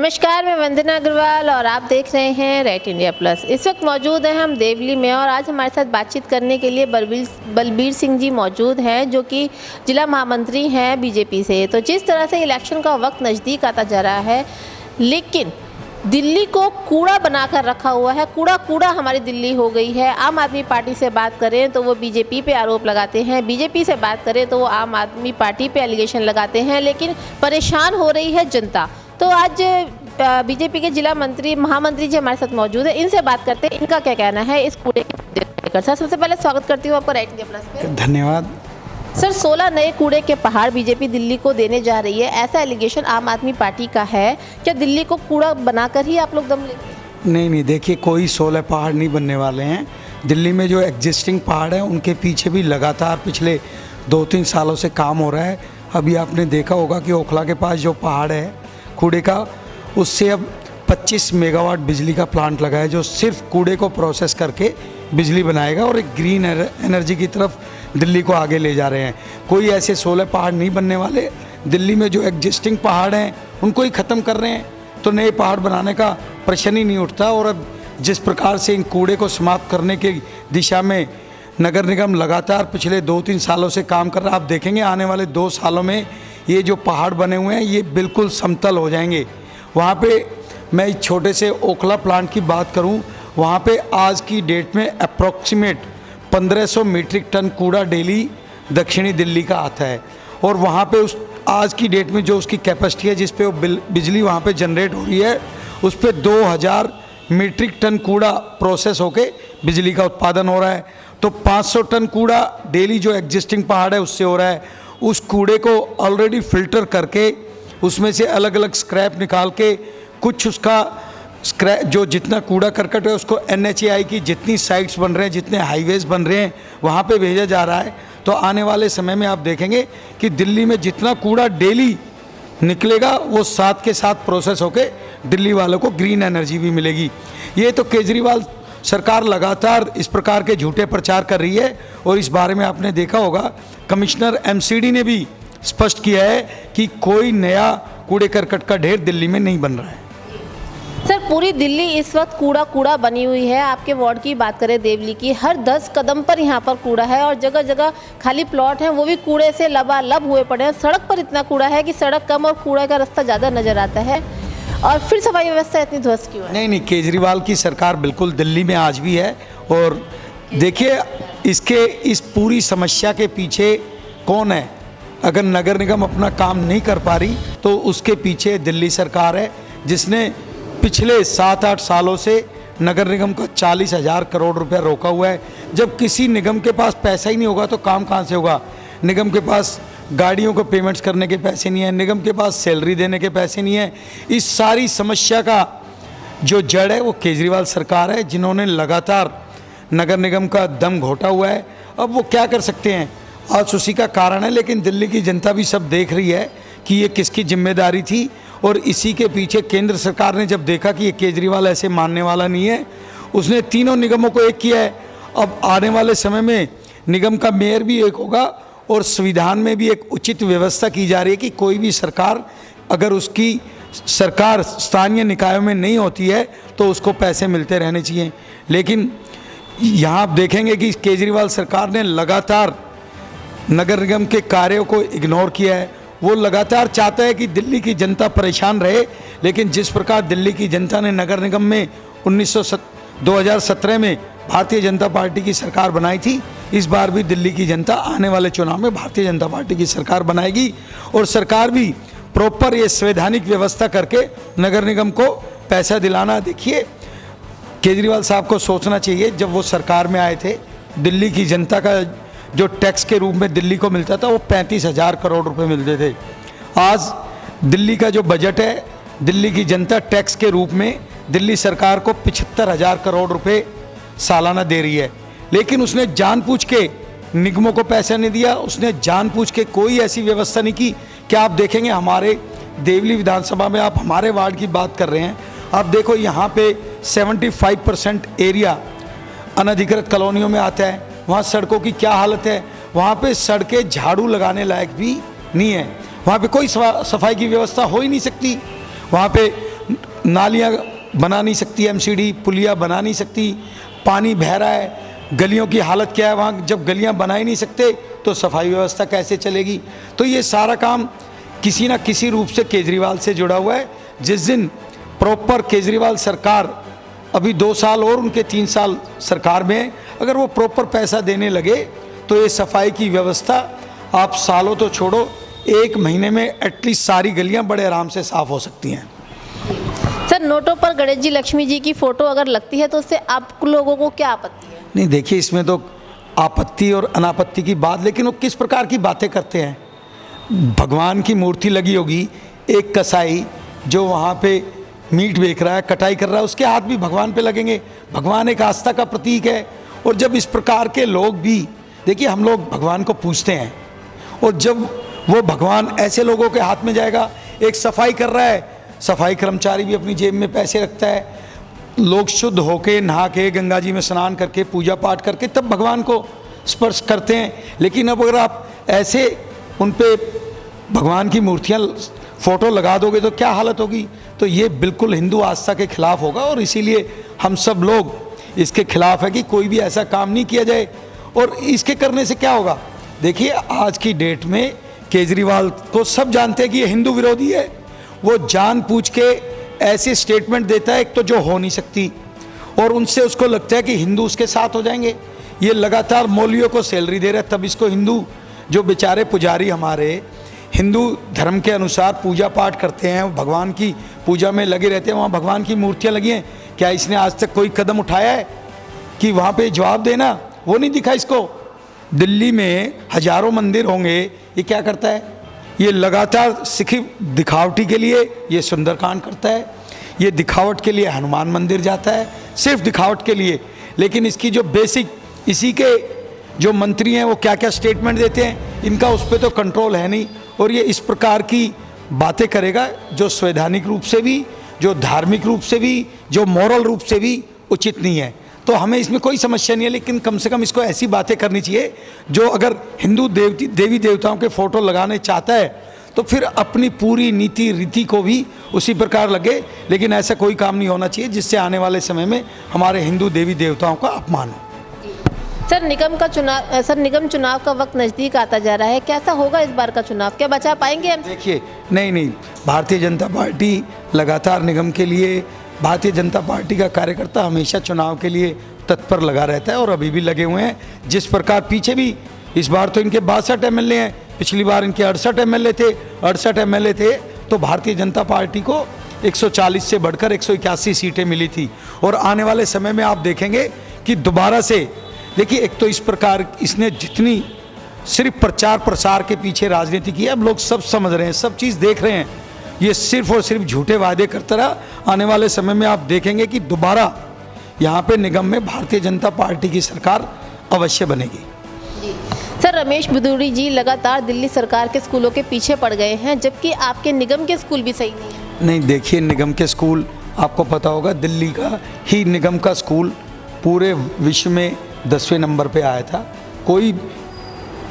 नमस्कार, मैं वंदना अग्रवाल और आप देख रहे हैं रेट इंडिया प्लस। इस वक्त मौजूद हैं हम देवली में और आज हमारे साथ बातचीत करने के लिए बलबीर सिंह जी मौजूद हैं, जो कि जिला महामंत्री हैं बीजेपी से। तो जिस तरह से इलेक्शन का वक्त नज़दीक आता जा रहा है, लेकिन दिल्ली को कूड़ा बनाकर रखा हुआ है। कूड़ा हमारी दिल्ली हो गई है। आम आदमी पार्टी से बात करें तो वो बीजेपी पे आरोप लगाते हैं, बीजेपी से बात करें तो वो आम आदमी पार्टी पे एलिगेशन लगाते हैं, लेकिन परेशान हो रही है जनता। तो आज बीजेपी के जिला महामंत्री जी हमारे साथ मौजूद है, इनसे बात करते हैं इनका क्या कहना है इस कूड़े के मुद्दे को लेकर। सर, सबसे पहले स्वागत करती हूँ आपको रेट इंडिया प्लस पे। धन्यवाद सर, 16 नए कूड़े के पहाड़ बीजेपी दिल्ली को देने जा रही है, ऐसा एलिगेशन आम आदमी पार्टी का है। क्या दिल्ली को कूड़ा बनाकर ही आप लोग दम लेंगे? नहीं, देखिए, कोई 16 पहाड़ नहीं बनने वाले हैं। दिल्ली में जो एग्जिस्टिंग पहाड़ हैं उनके पीछे भी लगातार पिछले 2-3 सालों से काम हो रहा है। अभी आपने देखा होगा कि ओखला के पास जो पहाड़ है कूड़े का, उससे अब 25 मेगावाट बिजली का प्लांट लगा है, जो सिर्फ कूड़े को प्रोसेस करके बिजली बनाएगा और एक ग्रीन एनर्जी की तरफ दिल्ली को आगे ले जा रहे हैं। कोई ऐसे 16 पहाड़ नहीं बनने वाले। दिल्ली में जो एग्जिस्टिंग पहाड़ हैं उनको ही ख़त्म कर रहे हैं, तो नए पहाड़ बनाने का प्रश्न ही नहीं उठता। और अब जिस प्रकार से इन कूड़े को समाप्त करने की दिशा में नगर निगम लगातार पिछले 2-3 सालों से काम कर रहा है, आप देखेंगे आने वाले 2 सालों में ये जो पहाड़ बने हुए हैं ये बिल्कुल समतल हो जाएंगे। वहाँ पे मैं इस छोटे से ओखला प्लांट की बात करूँ, वहाँ पे आज की डेट में अप्रॉक्सीमेट 1500 मीट्रिक टन कूड़ा डेली दक्षिणी दिल्ली का आता है। और वहाँ पे उस आज की डेट में जो उसकी कैपेसिटी है, जिस पे वो बिजली वहाँ पे जनरेट हो रही है, उस पे 2000 मीट्रिक टन कूड़ा प्रोसेस होके बिजली का उत्पादन हो रहा है। तो 500 टन कूड़ा डेली जो एग्जिस्टिंग पहाड़ है उससे हो रहा है। उस कूड़े को ऑलरेडी फिल्टर करके उसमें से अलग अलग स्क्रैप निकाल के कुछ उसका स्क्रैप जो जितना कूड़ा करकट है उसको NHAI की जितनी साइट्स बन रहे हैं, जितने हाईवेज़ बन रहे हैं, वहाँ पे भेजा जा रहा है। तो आने वाले समय में आप देखेंगे कि दिल्ली में जितना कूड़ा डेली निकलेगा वो साथ के साथ प्रोसेस होके दिल्ली वालों को ग्रीन एनर्जी भी मिलेगी। ये तो केजरीवाल सरकार लगातार इस प्रकार के झूठे प्रचार कर रही है। और इस बारे में आपने देखा होगा कमिश्नर MCD ने भी स्पष्ट किया है कि कोई नया कूड़े करकट का ढेर दिल्ली में नहीं बन रहा है। सर, पूरी दिल्ली इस वक्त कूड़ा बनी हुई है। आपके वार्ड की बात करें देवली की, हर 10 कदम पर यहाँ पर कूड़ा है और जगह जगह खाली प्लॉट हैं, वो भी कूड़े से लबालब हुए पड़े हैं। सड़क पर इतना कूड़ा है कि सड़क कम और कूड़े का रास्ता ज़्यादा नज़र आता है। और फिर सफाई व्यवस्था इतनी ध्वस्त क्यों है? नहीं, केजरीवाल की सरकार बिल्कुल दिल्ली में आज भी है। और देखिए, इस पूरी समस्या के पीछे कौन है? अगर नगर निगम अपना काम नहीं कर पा रही तो उसके पीछे दिल्ली सरकार है, जिसने पिछले 7-8 सालों से नगर निगम का 40,000 करोड़ रुपया रोका हुआ है। जब किसी निगम के पास पैसा ही नहीं होगा तो काम कहाँ से होगा? निगम के पास गाड़ियों को पेमेंट्स करने के पैसे नहीं है, निगम के पास सैलरी देने के पैसे नहीं है। इस सारी समस्या का जो जड़ है वो केजरीवाल सरकार है, जिन्होंने लगातार नगर निगम का दम घोटा हुआ है। अब वो क्या कर सकते हैं, आज उसी का कारण है। लेकिन दिल्ली की जनता भी सब देख रही है कि ये किसकी जिम्मेदारी थी। और इसी के पीछे केंद्र सरकार ने जब देखा कि ये केजरीवाल ऐसे मानने वाला नहीं है, उसने तीनों निगमों को एक किया है। अब आने वाले समय में निगम का मेयर भी एक होगा और संविधान में भी एक उचित व्यवस्था की जा रही है कि कोई भी सरकार, अगर उसकी सरकार स्थानीय निकायों में नहीं होती है तो उसको पैसे मिलते रहने चाहिए। लेकिन यहाँ आप देखेंगे कि केजरीवाल सरकार ने लगातार नगर निगम के कार्यों को इग्नोर किया है। वो लगातार चाहता है कि दिल्ली की जनता परेशान रहे। लेकिन जिस प्रकार दिल्ली की जनता ने नगर निगम में 2017 में भारतीय जनता पार्टी की सरकार बनाई थी, इस बार भी दिल्ली की जनता आने वाले चुनाव में भारतीय जनता पार्टी की सरकार बनाएगी। और सरकार भी प्रॉपर ये संवैधानिक व्यवस्था करके नगर निगम को पैसा दिलाना। देखिए, केजरीवाल साहब को सोचना चाहिए, जब वो सरकार में आए थे, दिल्ली की जनता का जो टैक्स के रूप में दिल्ली को मिलता था वो 35,000 करोड़ रुपए मिलते थे। आज दिल्ली का जो बजट है, दिल्ली की जनता टैक्स के रूप में दिल्ली सरकार को 75,000 करोड़ रुपए सालाना दे रही है। लेकिन उसने जानबूझ के निगमों को पैसा नहीं दिया, उसने जानबूझ के कोई ऐसी व्यवस्था नहीं की। क्या आप देखेंगे हमारे देवली विधानसभा में, आप हमारे वार्ड की बात कर रहे हैं, आप देखो यहाँ पे 75% एरिया अनधिकृत कॉलोनियों में आता है। वहाँ सड़कों की क्या हालत है, वहाँ पे सड़कें झाड़ू लगाने लायक भी नहीं है। वहाँ पे कोई सफाई की व्यवस्था हो ही नहीं सकती। वहाँ पे नालियाँ बना नहीं सकती एमसीडी, पुलिया बना नहीं सकती, पानी बह रहा है, गलियों की हालत क्या है वहाँ, जब गलियाँ बना ही नहीं सकते तो सफाई व्यवस्था कैसे चलेगी। तो ये सारा काम किसी ना किसी रूप से केजरीवाल से जुड़ा हुआ है। जिस दिन प्रॉपर केजरीवाल सरकार, अभी 2 साल और उनके 3 साल सरकार में, अगर वो प्रॉपर पैसा देने लगे तो ये सफाई की व्यवस्था आप सालों तो छोड़ो, 1 महीने में एटलीस्ट सारी गलियां बड़े आराम से साफ़ हो सकती हैं। सर, नोटों पर गणेश जी, लक्ष्मी जी की फ़ोटो अगर लगती है तो उससे आप लोगों को क्या आपत्ति है? नहीं देखिए, इसमें तो आपत्ति और अनापत्ति की बात, लेकिन वो किस प्रकार की बातें करते हैं। भगवान की मूर्ति लगी होगी, एक कसाई जो वहाँ पे मीट बेच रहा है, कटाई कर रहा है, उसके हाथ भी भगवान पे लगेंगे। भगवान एक आस्था का प्रतीक है। और जब इस प्रकार के लोग भी, देखिए हम लोग भगवान को पूजते हैं, और जब वो भगवान ऐसे लोगों के हाथ में जाएगा, एक सफाई कर रहा है, सफाई कर्मचारी भी अपनी जेब में पैसे रखता है, लोग शुद्ध होके नहा के गंगा जी में स्नान करके पूजा पाठ करके तब भगवान को स्पर्श करते हैं। लेकिन अब अगर आप ऐसे उन पे भगवान की मूर्तियाँ फ़ोटो लगा दोगे तो क्या हालत होगी। तो ये बिल्कुल हिंदू आस्था के खिलाफ होगा, और इसीलिए हम सब लोग इसके खिलाफ है कि कोई भी ऐसा काम नहीं किया जाए। और इसके करने से क्या होगा, देखिए आज की डेट में केजरीवाल को सब जानते हैं कि ये हिंदू विरोधी है। वो जानबूझ के ऐसे स्टेटमेंट देता है, एक तो जो हो नहीं सकती, और उनसे उसको लगता है कि हिंदू उसके साथ हो जाएंगे। ये लगातार मौलवियों को सैलरी दे रहा है, तब इसको हिंदू, जो बेचारे पुजारी हमारे हिंदू धर्म के अनुसार पूजा पाठ करते हैं, भगवान की पूजा में लगे रहते हैं, वहाँ भगवान की मूर्तियाँ लगी हैं, क्या इसने आज तक कोई कदम उठाया है कि वहाँ पे जवाब देना? वो नहीं दिखा इसको। दिल्ली में हजारों मंदिर होंगे, ये क्या करता है? ये लगातार सिखी दिखावटी के लिए ये सुंदरकांड करता है, ये दिखावट के लिए हनुमान मंदिर जाता है, सिर्फ दिखावट के लिए। लेकिन इसकी जो बेसिक, इसी के जो मंत्री हैं वो क्या क्या स्टेटमेंट देते हैं, इनका उस पर तो कंट्रोल है नहीं। और ये इस प्रकार की बातें करेगा जो संवैधानिक रूप से भी, जो धार्मिक रूप से भी, जो मॉरल रूप से भी उचित नहीं है। तो हमें इसमें कोई समस्या नहीं है, लेकिन कम से कम इसको ऐसी बातें करनी चाहिए जो, अगर हिंदू देवी देवताओं के फ़ोटो लगाने चाहता है तो फिर अपनी पूरी नीति रीति को भी उसी प्रकार लगे। लेकिन ऐसा कोई काम नहीं होना चाहिए जिससे आने वाले समय में हमारे हिंदू देवी देवताओं का अपमान हो। सर, निगम चुनाव का वक्त नज़दीक आता जा रहा है, कैसा होगा इस बार का चुनाव, क्या बचा पाएंगे हम? देखिए, नहीं, भारतीय जनता पार्टी लगातार निगम के लिए, भारतीय जनता पार्टी का कार्यकर्ता हमेशा चुनाव के लिए तत्पर लगा रहता है, और अभी भी लगे हुए हैं। जिस प्रकार पीछे भी, इस बार तो इनके 62 MLA हैं, पिछली बार इनके 68 MLA थे, 68 MLA थे तो भारतीय जनता पार्टी को 140 से बढ़कर 181 सीटें मिली थी। और आने वाले समय में आप देखेंगे कि दोबारा से, देखिए एक तो इस प्रकार इसने जितनी सिर्फ प्रचार प्रसार के पीछे राजनीति की है, अब लोग सब समझ रहे हैं, सब चीज़ देख रहे हैं, ये सिर्फ और सिर्फ झूठे वादे करता रहा। आने वाले समय में आप देखेंगे कि दोबारा यहाँ पे निगम में भारतीय जनता पार्टी की सरकार अवश्य बनेगी। सर, रमेश बिधूड़ी जी लगातार दिल्ली सरकार के स्कूलों के पीछे पड़ गए हैं, जबकि आपके निगम के स्कूल भी सही नहीं है। नहीं देखिए, निगम के स्कूल आपको पता होगा, दिल्ली का ही निगम का स्कूल पूरे विश्व में 10वें नंबर पे आया था। कोई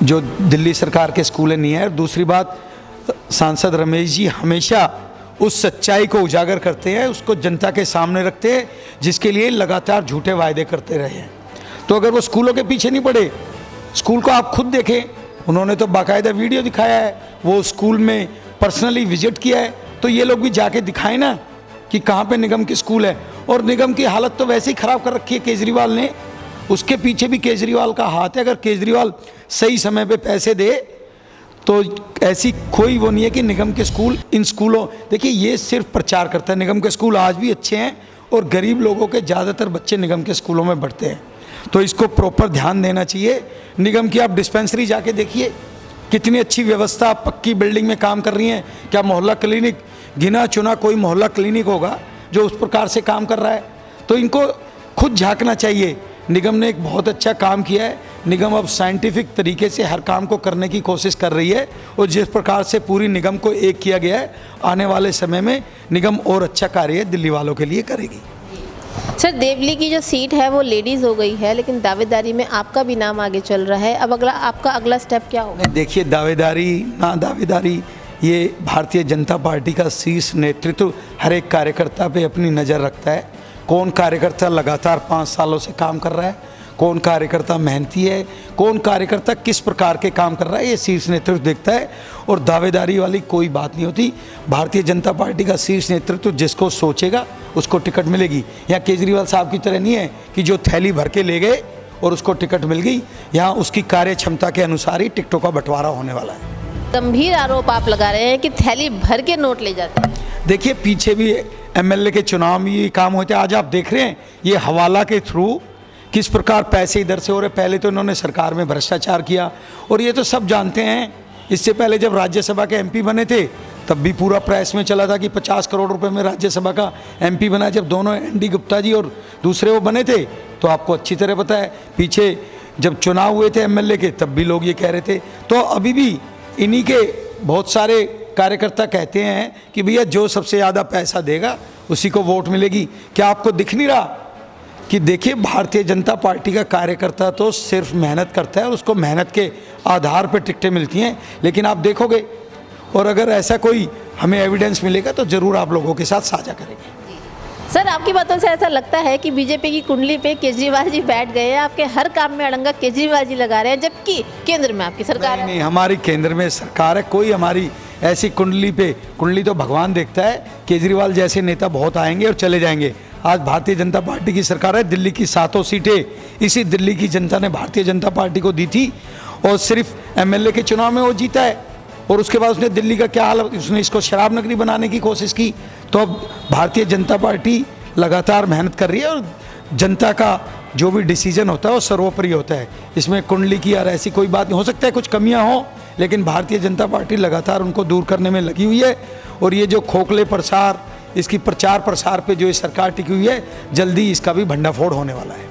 जो दिल्ली सरकार के स्कूल नहीं है। दूसरी बात, सांसद रमेश जी हमेशा उस सच्चाई को उजागर करते हैं, उसको जनता के सामने रखते हैं, जिसके लिए लगातार झूठे वायदे करते रहे हैं। तो अगर वो स्कूलों के पीछे नहीं पड़े, स्कूल को आप खुद देखें, उन्होंने तो बाकायदा वीडियो दिखाया है, वो स्कूल में पर्सनली विजिट किया है, तो ये लोग भी जाके दिखाएं ना कि कहाँ पे निगम के स्कूल है। और निगम की हालत तो वैसे ही ख़राब कर रखी है केजरीवाल ने, उसके पीछे भी केजरीवाल का हाथ है। अगर केजरीवाल सही समय पे पैसे दे तो ऐसी कोई वो नहीं है कि निगम के स्कूल, इन स्कूलों, देखिए ये सिर्फ प्रचार करता है। निगम के स्कूल आज भी अच्छे हैं, और गरीब लोगों के ज़्यादातर बच्चे निगम के स्कूलों में पढ़ते हैं, तो इसको प्रॉपर ध्यान देना चाहिए। निगम की आप डिस्पेंसरी जाके देखिए, कितनी अच्छी व्यवस्था, पक्की बिल्डिंग में काम कर रही हैं। क्या मोहल्ला क्लिनिक, गिना चुना कोई मोहल्ला क्लिनिक होगा जो उस प्रकार से काम कर रहा है? तो इनको खुद झांकना चाहिए। निगम ने एक बहुत अच्छा काम किया है। निगम अब साइंटिफिक तरीके से हर काम को करने की कोशिश कर रही है, और जिस प्रकार से पूरी निगम को एक किया गया है, आने वाले समय में निगम और अच्छा कार्य दिल्ली वालों के लिए करेगी। सर, देवली की जो सीट है वो लेडीज़ हो गई है, लेकिन दावेदारी में आपका भी नाम आगे चल रहा है, अब आपका अगला स्टेप क्या होगा? देखिए, दावेदारी ना दावेदारी ये भारतीय जनता पार्टी का शीर्ष नेतृत्व हर एक कार्यकर्ता पे अपनी नज़र रखता है। कौन कार्यकर्ता लगातार 5 सालों से काम कर रहा है, कौन कार्यकर्ता मेहनती है, कौन कार्यकर्ता किस प्रकार के काम कर रहा है, ये शीर्ष नेतृत्व देखता है। और दावेदारी वाली कोई बात नहीं होती। भारतीय जनता पार्टी का शीर्ष नेतृत्व जिसको सोचेगा उसको टिकट मिलेगी। यहाँ केजरीवाल साहब की तरह नहीं है कि जो थैली भर के ले गए और उसको टिकट मिल गई। यहाँ उसकी कार्य क्षमता के अनुसार ही टिकटों का बंटवारा होने वाला है। गंभीर आरोप आप लगा रहे हैं कि थैली भर के नोट ले जाते हैं। देखिए, पीछे भी एमएलए के चुनाव में ये काम होते हैं। आज आप देख रहे हैं ये हवाला के थ्रू किस प्रकार पैसे इधर से हो रहे। पहले तो इन्होंने सरकार में भ्रष्टाचार किया और ये तो सब जानते हैं। इससे पहले जब राज्यसभा के एमपी बने थे तब भी पूरा प्रेस में चला था कि 50 करोड़ रुपए में राज्यसभा का एमपी बना। जब दोनों एनडी गुप्ता जी और दूसरे वो बने थे तो आपको अच्छी तरह पता है। पीछे जब चुनाव हुए थे एमएलए के तब भी लोग ये कह रहे थे। तो अभी भी इन्हीं के बहुत सारे कार्यकर्ता कहते हैं कि भैया जो सबसे ज़्यादा पैसा देगा उसी को वोट मिलेगी। क्या आपको दिख नहीं रहा कि देखिए, भारतीय जनता पार्टी का कार्यकर्ता तो सिर्फ मेहनत करता है और उसको मेहनत के आधार पर टिकटें मिलती हैं। लेकिन आप देखोगे, और अगर ऐसा कोई हमें एविडेंस मिलेगा तो ज़रूर आप लोगों के साथ साझा करेंगे। सर, आपकी बातों से ऐसा लगता है कि बीजेपी की कुंडली पे केजरीवाल जी बैठ गए हैं। आपके हर काम में अड़ंगा केजरीवाल जी लगा रहे हैं, जबकि केंद्र में आपकी सरकार है। नहीं, हमारी केंद्र में सरकार है। कोई हमारी ऐसी कुंडली तो भगवान देखता है। केजरीवाल जैसे नेता बहुत आएंगे और चले जाएंगे। आज भारतीय जनता पार्टी की सरकार है। दिल्ली की 7 सीटें इसी दिल्ली की जनता ने भारतीय जनता पार्टी को दी थी और सिर्फ एमएलए के चुनाव में वो जीता है। और उसके बाद उसने दिल्ली का क्या हाल, उसने इसको शराब नगरी बनाने की कोशिश की। तो अब भारतीय जनता पार्टी लगातार मेहनत कर रही है और जनता का जो भी डिसीजन होता है वो सर्वोपरि होता है। इसमें कुंडली की यार ऐसी कोई बात नहीं। हो सकता है कुछ कमियां हो, लेकिन भारतीय जनता पार्टी लगातार उनको दूर करने में लगी हुई है। और ये जो खोखले प्रसार, इसकी प्रचार प्रसार पे जो ये सरकार टिकी हुई है, जल्दी इसका भी भंडाफोड़ होने वाला है।